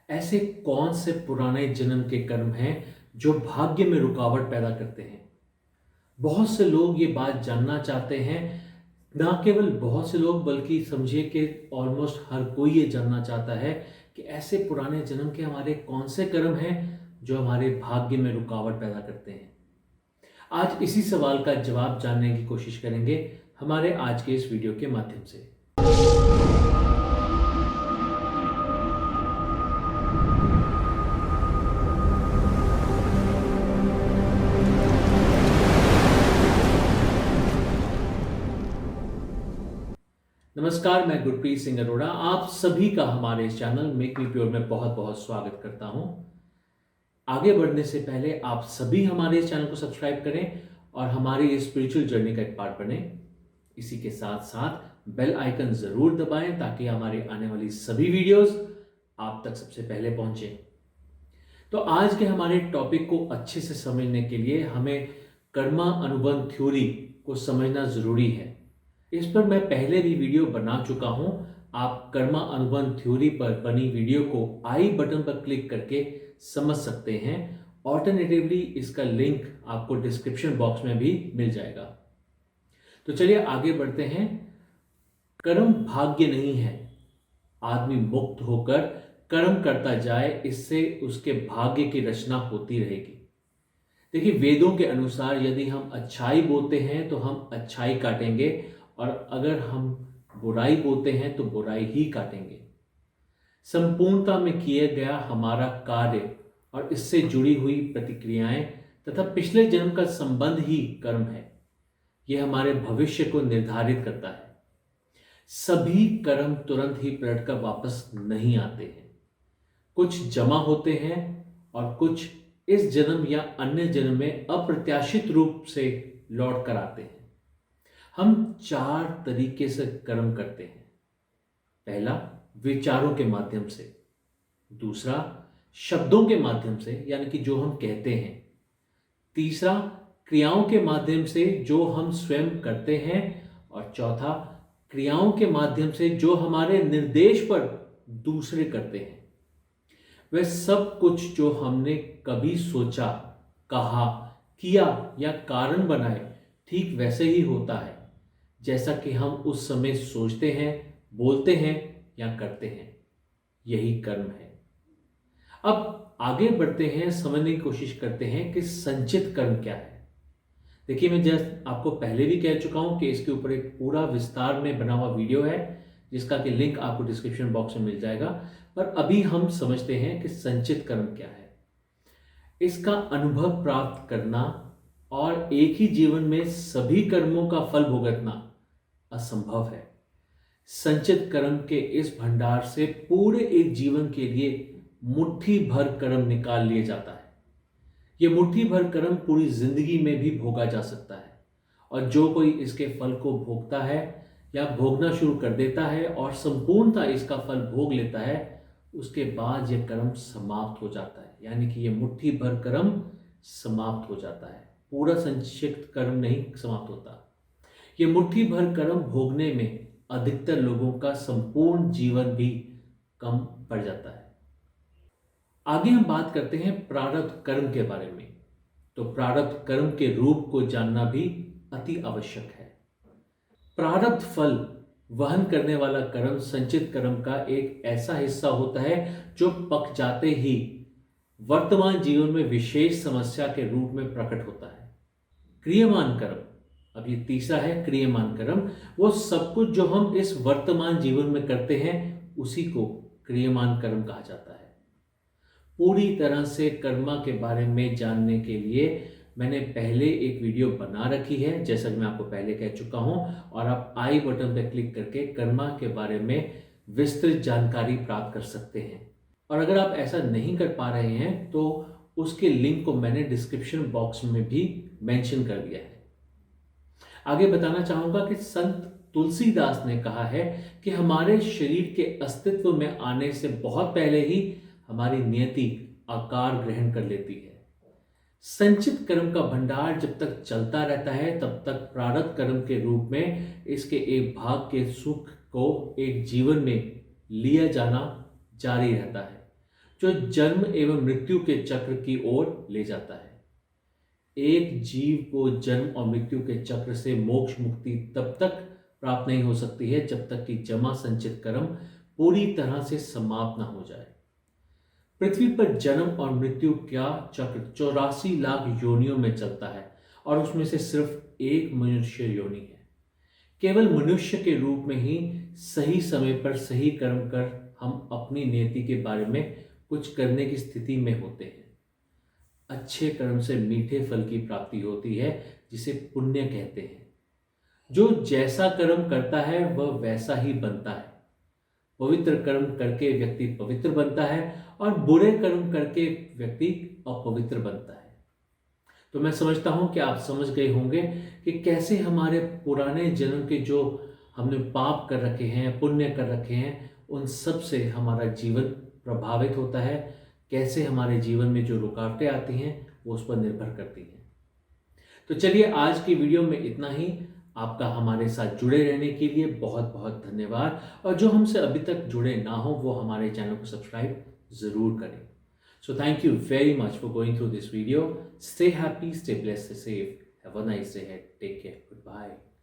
ऐसे कौन से पुराने जन्म के कर्म हैं जो भाग्य में रुकावट पैदा करते हैं? बहुत से लोग ये बात जानना चाहते हैं। ना केवल बहुत से लोग बल्कि समझिए कि ऑलमोस्ट हर कोई ये जानना चाहता है कि ऐसे पुराने जन्म के हमारे कौन से कर्म हैं जो हमारे भाग्य में रुकावट पैदा करते हैं। आज इसी सवाल का जवाब जानने की कोशिश करेंगे हमारे आज के इस वीडियो के माध्यम से। नमस्कार, मैं गुरप्रीत सिंह अरोड़ा आप सभी का हमारे इस चैनल मेक मी प्योर में बहुत बहुत स्वागत करता हूं। आगे बढ़ने से पहले आप सभी हमारे इस चैनल को सब्सक्राइब करें और हमारी इस स्पिरिचुअल जर्नी का एक पार्ट बने। इसी के साथ साथ बेल आइकन जरूर दबाएं ताकि हमारी आने वाली सभी वीडियोस आप तक सबसे पहले पहुंचे। तो आज के हमारे टॉपिक को अच्छे से समझने के लिए हमें कर्मा अनुबंध थ्योरी को समझना जरूरी है। इस पर मैं पहले भी वीडियो बना चुका हूं। आप कर्मा अनुबंध थ्योरी पर बनी वीडियो को आई बटन पर क्लिक करके समझ सकते हैं। ऑल्टरनेटिवली इसका लिंक आपको डिस्क्रिप्शन बॉक्स में भी मिल जाएगा। तो चलिए आगे बढ़ते हैं। कर्म भाग्य नहीं है। आदमी मुक्त होकर कर्म करता जाए, इससे उसके भाग्य की रचना होती रहेगी। देखिए, वेदों के अनुसार यदि हम अच्छाई बोते हैं तो हम अच्छाई काटेंगे और अगर हम बुराई बोते हैं तो बुराई ही काटेंगे। संपूर्णता में किया गया हमारा कार्य और इससे जुड़ी हुई प्रतिक्रियाएं तथा पिछले जन्म का संबंध ही कर्म है। यह हमारे भविष्य को निर्धारित करता है। सभी कर्म तुरंत ही पलट कर वापस नहीं आते हैं। कुछ जमा होते हैं और कुछ इस जन्म या अन्य जन्म में अप्रत्याशित रूप से लौट कर आते हैं। हम 4 तरीके से कर्म करते हैं। पहला, विचारों के माध्यम से। दूसरा, शब्दों के माध्यम से, यानी कि जो हम कहते हैं। तीसरा, क्रियाओं के माध्यम से जो हम स्वयं करते हैं। और चौथा, क्रियाओं के माध्यम से जो हमारे निर्देश पर दूसरे करते हैं। वह सब कुछ जो हमने कभी सोचा, कहा, किया या कारण बनाए, ठीक वैसे ही होता है जैसा कि हम उस समय सोचते हैं, बोलते हैं या करते हैं। यही कर्म है। अब आगे बढ़ते हैं, समझने की कोशिश करते हैं कि संचित कर्म क्या है। देखिए, मैं जस्ट आपको पहले भी कह चुका हूं कि इसके ऊपर एक पूरा विस्तार में बना हुआ वीडियो है जिसका कि लिंक आपको डिस्क्रिप्शन बॉक्स में मिल जाएगा। पर अभी हम समझते हैं कि संचित कर्म क्या है। इसका अनुभव प्राप्त करना और एक ही जीवन में सभी कर्मों का फल भुगतना असंभव है। संचित कर्म के इस भंडार से पूरे एक जीवन के लिए मुट्ठी भर कर्म निकाल लिया जाता है। यह मुट्ठी भर कर्म पूरी जिंदगी में भी भोगा जा सकता है और जो कोई इसके फल को भोगता है या भोगना शुरू कर देता है और संपूर्णता इसका फल भोग लेता है, उसके बाद यह कर्म समाप्त हो जाता है। यानी कि यह मुट्ठी भर कर्म समाप्त हो जाता है। पूरा संचित कर्म नहीं समाप्त होता। यह मुट्ठी भर कर्म भोगने में अधिकतर लोगों का संपूर्ण जीवन भी कम पड़ जाता है। आगे हम बात करते हैं प्रारब्ध कर्म के बारे में। तो प्रारब्ध कर्म के रूप को जानना भी अति आवश्यक है। प्रारब्ध फल वहन करने वाला कर्म संचित कर्म का एक ऐसा हिस्सा होता है जो पक जाते ही वर्तमान जीवन में विशेष समस्या के रूप में प्रकट होता है। क्रियमान कर्म, अब ये तीसरा है क्रियमान कर्म। वो सब कुछ जो हम इस वर्तमान जीवन में करते हैं उसी को क्रियमान कर्म कहा जाता है। पूरी तरह से कर्मा के बारे में जानने के लिए मैंने पहले एक वीडियो बना रखी है, जैसा कि मैं आपको पहले कह चुका हूं, और आप आई बटन पर क्लिक करके कर्मा के बारे में विस्तृत जानकारी प्राप्त कर सकते हैं। और अगर आप ऐसा नहीं कर पा रहे हैं तो उसके लिंक को मैंने डिस्क्रिप्शन बॉक्स में भी मेंशन कर दिया है। आगे बताना चाहूंगा कि संत तुलसीदास ने कहा है कि हमारे शरीर के अस्तित्व में आने से बहुत पहले ही हमारी नियति आकार ग्रहण कर लेती है। संचित कर्म का भंडार जब तक चलता रहता है तब तक प्रारब्ध कर्म के रूप में इसके एक भाग के सुख को एक जीवन में लिया जाना जारी रहता है। जो जन्म एवं मृत्यु के चक्र की ओर ले जाता है। एक जीव को जन्म और मृत्यु के चक्र से मोक्ष मुक्ति तब तक प्राप्त नहीं हो सकती है जब तक कि जमा संचित कर्म पूरी तरह से समाप्त ना हो जाए। पृथ्वी पर जन्म और मृत्यु का चक्र 84 लाख योनियों में चलता है और उसमें से सिर्फ एक मनुष्य योनि है। केवल मनुष्य के रूप में ही सही समय पर सही कर्म कर हम अपनी नियति के बारे में कुछ करने की स्थिति में होते हैं। अच्छे कर्म से मीठे फल की प्राप्ति होती है जिसे पुण्य कहते हैं। जो जैसा कर्म करता है वह वैसा ही बनता है। पवित्र कर्म करके व्यक्ति पवित्र बनता है और बुरे कर्म करके व्यक्ति अपवित्र बनता है। तो मैं समझता हूं कि आप समझ गए होंगे कि कैसे हमारे पुराने जन्म के जो हमने पाप कर रखे हैं, पुण्य कर रखे हैं, उन सब से हमारा जीवन प्रभावित होता है। कैसे हमारे जीवन में जो रुकावटें आती हैं वो उस पर निर्भर करती हैं। तो चलिए आज की वीडियो में इतना ही। आपका हमारे साथ जुड़े रहने के लिए बहुत बहुत धन्यवाद। और जो हमसे अभी तक जुड़े ना हो वो हमारे चैनल को सब्सक्राइब जरूर करें। So thank you very much for going through this video. Stay happy, stay blessed, stay safe. Have a nice day ahead. Take care. Goodbye.